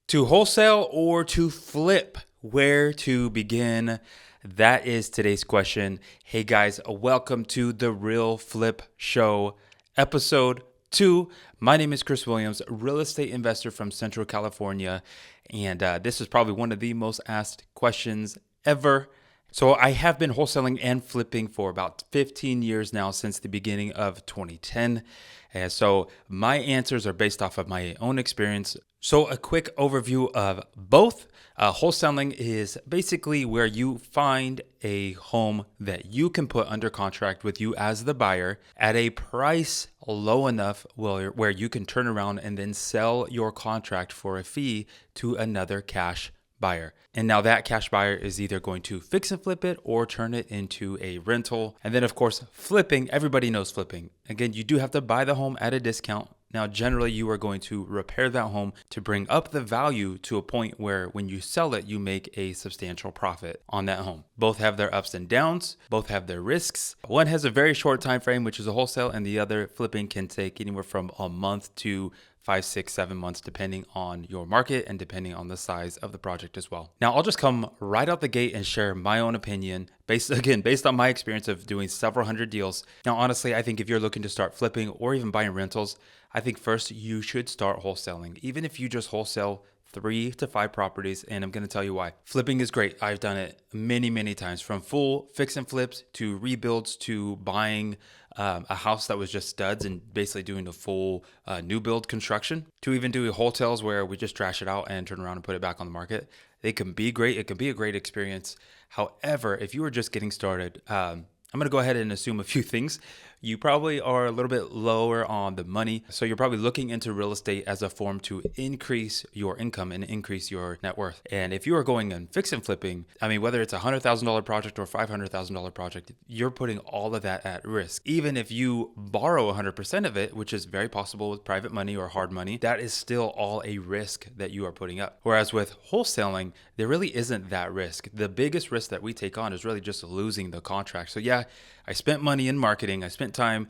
To wholesale or to flip? Where to begin? That is today's question. Hey guys, welcome to the Real Flip Show, episode 2. My name is Chris Williams, real estate investor from Central California, and this is probably one of the most asked questions ever. So I have been wholesaling and flipping for about 15 years now, since the beginning of 2010. And so my answers are based off of my own experience. So a quick overview of both. Wholesaling is basically where you find a home that you can put under contract with you as the buyer at a price low enough where you can turn around and then sell your contract for a fee to another cash buyer. And now that cash buyer is either going to fix and flip it or turn it into a rental. And then of course, flipping, everybody knows flipping. Again, you do have to buy the home at a discount. Now, generally, you are going to repair that home to bring up the value to a point where when you sell it, you make a substantial profit on that home. Both have their ups and downs, both have their risks. One has a very short time frame, which is a wholesale, and the other, flipping, can take anywhere from a month to 5, 6, 7 months, depending on your market and depending on the size of the project as well. Now, I'll just come right out the gate and share my own opinion based on my experience of doing several hundred deals. Now, honestly, I think if you're looking to start flipping or even buying rentals, I think first you should start wholesaling, even if you just wholesale 3 to 5 properties, and I'm going to tell you why. Flipping is great. I've done it many times, from full fix and flips to rebuilds to buying a house that was just studs and basically doing a full new build construction, to even doing hotels where we just trash it out and turn around and put it back on the market. They can be great. It can be a great experience. However, if you were just getting started, I'm going to go ahead and assume a few things. You probably are a little bit lower on the money. So you're probably looking into real estate as a form to increase your income and increase your net worth. And if you are going and fix and flipping, I mean, whether it's a $100,000 project or $500,000 project, you're putting all of that at risk. Even if you borrow 100% of it, which is very possible with private money or hard money, that is still all a risk that you are putting up. Whereas with wholesaling, there really isn't that risk. The biggest risk that we take on is really just losing the contract. So yeah, I spent money in marketing. I spent time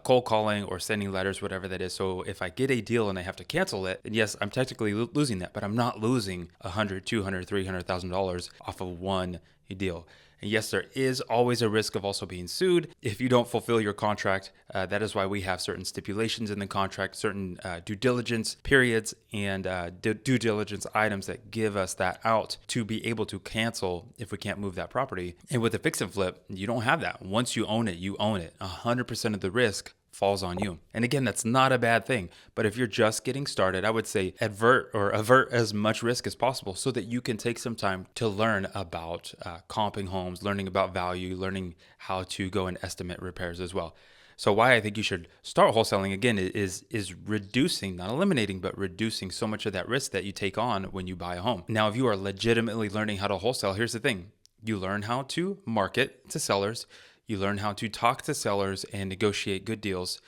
cold calling or sending letters, whatever that is. So if I get a deal and I have to cancel it, then yes, I'm technically losing that, but I'm not losing $100, $200, $300,000 off of one deal. And yes, there is always a risk of also being sued if you don't fulfill your contract. That is why we have certain stipulations in the contract, certain due diligence periods and due diligence items that give us that out to be able to cancel if we can't move that property. And with a fix and flip, you don't have that. Once you own it, you own it. 100% of the risk falls on you. And again, that's not a bad thing. But if you're just getting started, I would say avert as much risk as possible so that you can take some time to learn about comping homes, learning about value, learning how to go and estimate repairs as well. So why I think you should start wholesaling, again, is reducing, not eliminating, but reducing so much of that risk that you take on when you buy a home. Now, if you are legitimately learning how to wholesale, here's the thing. You learn how to market to sellers. You learn how to talk to sellers and negotiate good deals.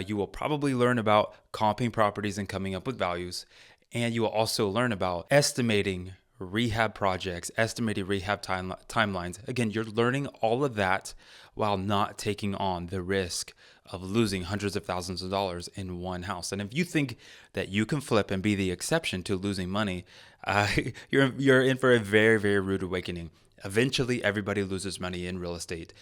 You will probably learn about comping properties and coming up with values. And you will also learn about estimating rehab projects, estimating rehab timelines. Again, you're learning all of that while not taking on the risk of losing hundreds of thousands of dollars in one house. And if you think that you can flip and be the exception to losing money, you're in for a very rude awakening. Eventually, everybody loses money in real estate.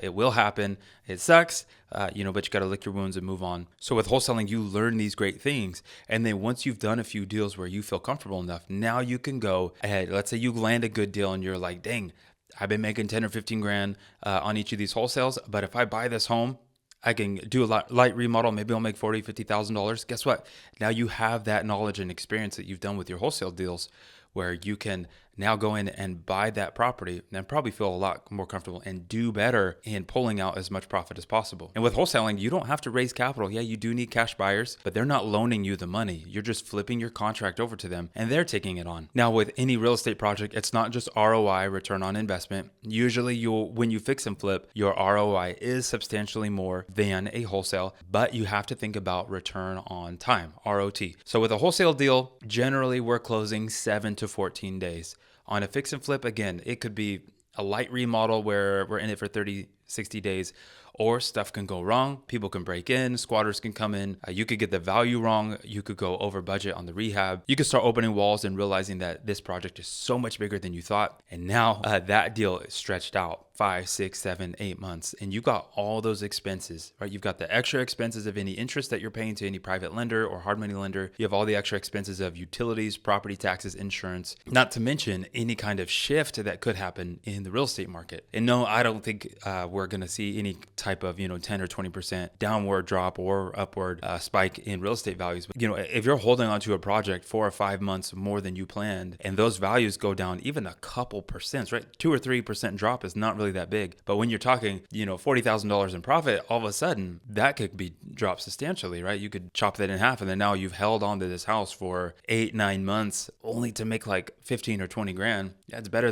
It will happen. It sucks, but you got to lick your wounds and move on. So with wholesaling, you learn these great things. And then once you've done a few deals where you feel comfortable enough, now you can go ahead. Let's say you land a good deal and you're like, dang, I've been making 10 or 15 grand on each of these wholesales. But if I buy this home, I can do a light remodel. Maybe I'll make $40,000, $50,000. Guess what? Now you have that knowledge and experience that you've done with your wholesale deals, where you can now go in and buy that property and probably feel a lot more comfortable and do better in pulling out as much profit as possible. And with wholesaling, you don't have to raise capital. Yeah, you do need cash buyers, but they're not loaning you the money. You're just flipping your contract over to them and they're taking it on. Now, with any real estate project, it's not just ROI, return on investment. Usually when you fix and flip, your ROI is substantially more than a wholesale, but you have to think about return on time, ROT. So with a wholesale deal, generally we're closing 7 to 14 days. On a fix and flip, again, it could be a light remodel where we're in it for 30, 60 days, or stuff can go wrong. People can break in, squatters can come in. You could get the value wrong. You could go over budget on the rehab. You could start opening walls and realizing that this project is so much bigger than you thought. And now that deal is stretched out 5, 6, 7, 8 months. And you got all those expenses, right? You've got the extra expenses of any interest that you're paying to any private lender or hard money lender. You have all the extra expenses of utilities, property taxes, insurance, not to mention any kind of shift that could happen in the real estate market. And no, I don't think we're going to see any type of 10 or 20% downward drop or upward spike in real estate values. But if you're holding onto a project 4 or 5 months more than you planned, and those values go down even a couple percent, right? 2 or 3% drop is not really that big. But when you're talking, $40,000 in profit, all of a sudden that could be dropped substantially, right? You could chop that in half, and then now you've held onto this house for 8, 9 months only to make like 15 or 20 grand. Yeah, it's better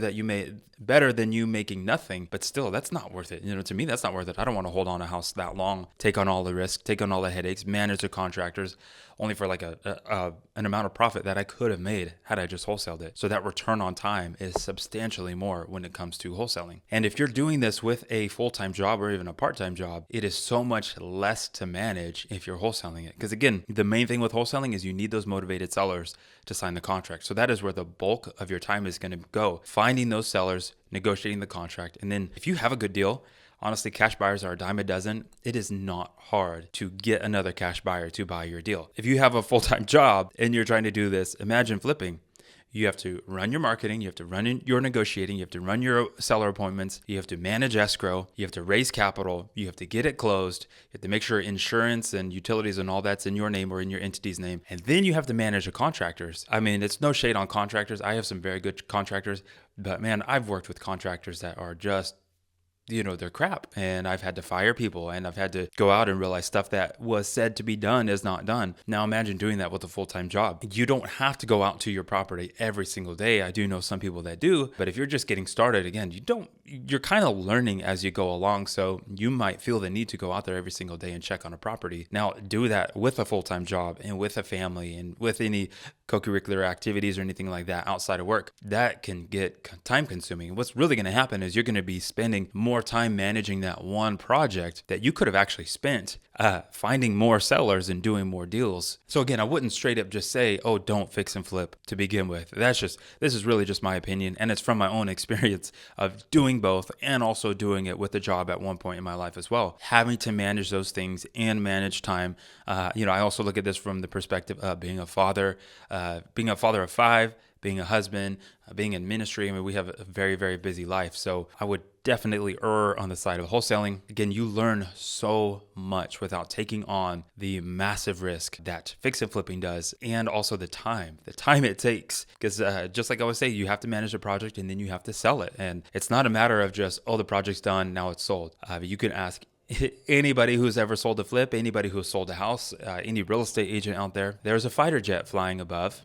than you making nothing, but still, that's not worth it. To me, that's not worth it. I don't want to hold on a house that long, take on all the risk, take on all the headaches, manage the contractors, only for like an amount of profit that I could have made had I just wholesaled it. So that return on time is substantially more when it comes to wholesaling. And if you're doing this with a full-time job or even a part-time job, it is so much less to manage if you're wholesaling it. Because again, the main thing with wholesaling is you need those motivated sellers to sign the contract. So that is where the bulk of your time is going to go, finding those sellers, negotiating the contract. And then if you have a good deal, honestly, cash buyers are a dime a dozen. It is not hard to get another cash buyer to buy your deal. If you have a full-time job and you're trying to do this, imagine flipping. You have to run your marketing, you have to run your negotiating, you have to run your seller appointments, you have to manage escrow, you have to raise capital, you have to get it closed, you have to make sure insurance and utilities and all that's in your name or in your entity's name. And then you have to manage the contractors. I mean, it's no shade on contractors. I have some very good contractors, but man, I've worked with contractors that are just they're crap, and I've had to fire people, and I've had to go out and realize stuff that was said to be done is not done. Now imagine doing that with a full-time job. You don't have to go out to your property every single day. I do know some people that do, but if you're just getting started, again, you're kind of learning as you go along. So you might feel the need to go out there every single day and check on a property. Now do that with a full-time job and with a family and with any co-curricular activities or anything like that outside of work. That can get time consuming. What's really going to happen is you're going to be spending more time managing that one project that you could have actually spent finding more sellers and doing more deals. So again, I wouldn't straight up just say, oh, don't fix and flip to begin with. This is really just my opinion, and it's from my own experience of doing both and also doing it with a job at one point in my life as well. Having to manage those things and manage time. I also look at this from the perspective of being a father of 5, being a husband, being in ministry. I mean, we have a very, very busy life. So I would definitely err on the side of wholesaling. Again, you learn so much without taking on the massive risk that fix and flipping does, and also the time it takes. Because just like I always say, you have to manage a project and then you have to sell it. And it's not a matter of just, the project's done, now it's sold. You can ask anybody who's ever sold a flip, anybody who's sold a house, any real estate agent out there, there's a fighter jet flying above.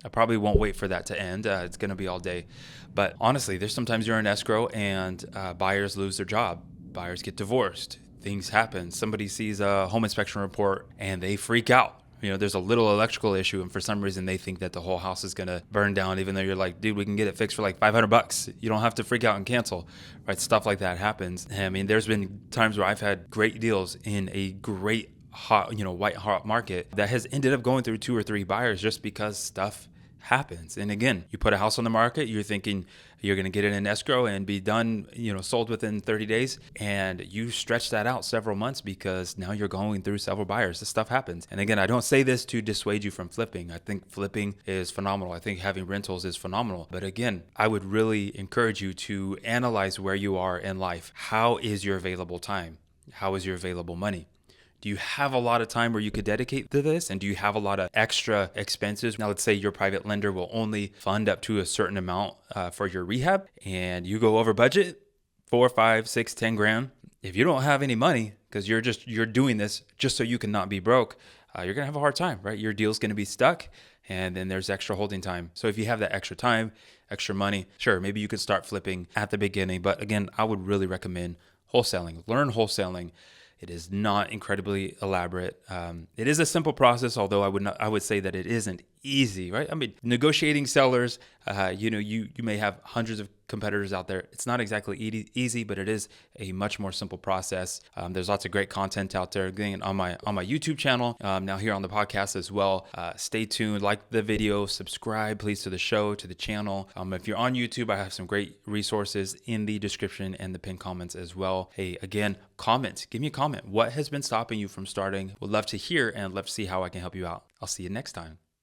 I probably won't wait for that to end. It's going to be all day. But honestly, there's sometimes you're in escrow and buyers lose their job. Buyers get divorced. Things happen. Somebody sees a home inspection report and they freak out. There's a little electrical issue, and for some reason they think that the whole house is going to burn down, even though you're like, dude, we can get it fixed for like $500. You don't have to freak out and cancel, right? Stuff like that happens. I mean, there's been times where I've had great deals in a great hot, white hot market that has ended up going through 2 or 3 buyers just because stuff happens. And again, you put a house on the market, you're thinking you're going to get it in escrow and be done, sold within 30 days. And you stretch that out several months because now you're going through several buyers. This stuff happens. And again, I don't say this to dissuade you from flipping. I think flipping is phenomenal. I think having rentals is phenomenal. But again, I would really encourage you to analyze where you are in life. How is your available time? How is your available money? Do you have a lot of time where you could dedicate to this? And do you have a lot of extra expenses? Now, let's say your private lender will only fund up to a certain amount for your rehab, and you go over budget, 4, 5, 6, 10 grand. If you don't have any money, because you're doing this just so you can not be broke, you're going to have a hard time, right? Your deal's going to be stuck, and then there's extra holding time. So if you have that extra time, extra money, sure, maybe you could start flipping at the beginning. But again, I would really recommend wholesaling. Learn wholesaling. It is not incredibly elaborate. It is a simple process, although I would say that it isn't easy, right? I mean, negotiating sellers, you may have hundreds of competitors out there. It's not exactly easy, but it is a much more simple process. There's lots of great content out there on my YouTube channel, now here on the podcast as well. Stay tuned, like the video, subscribe please to the show, to the channel. If you're on YouTube, I have some great resources in the description and the pinned comments as well. Hey, again, comment, give me a comment. What has been stopping you from starting? Would love to hear and love to see how I can help you out. I'll see you next time.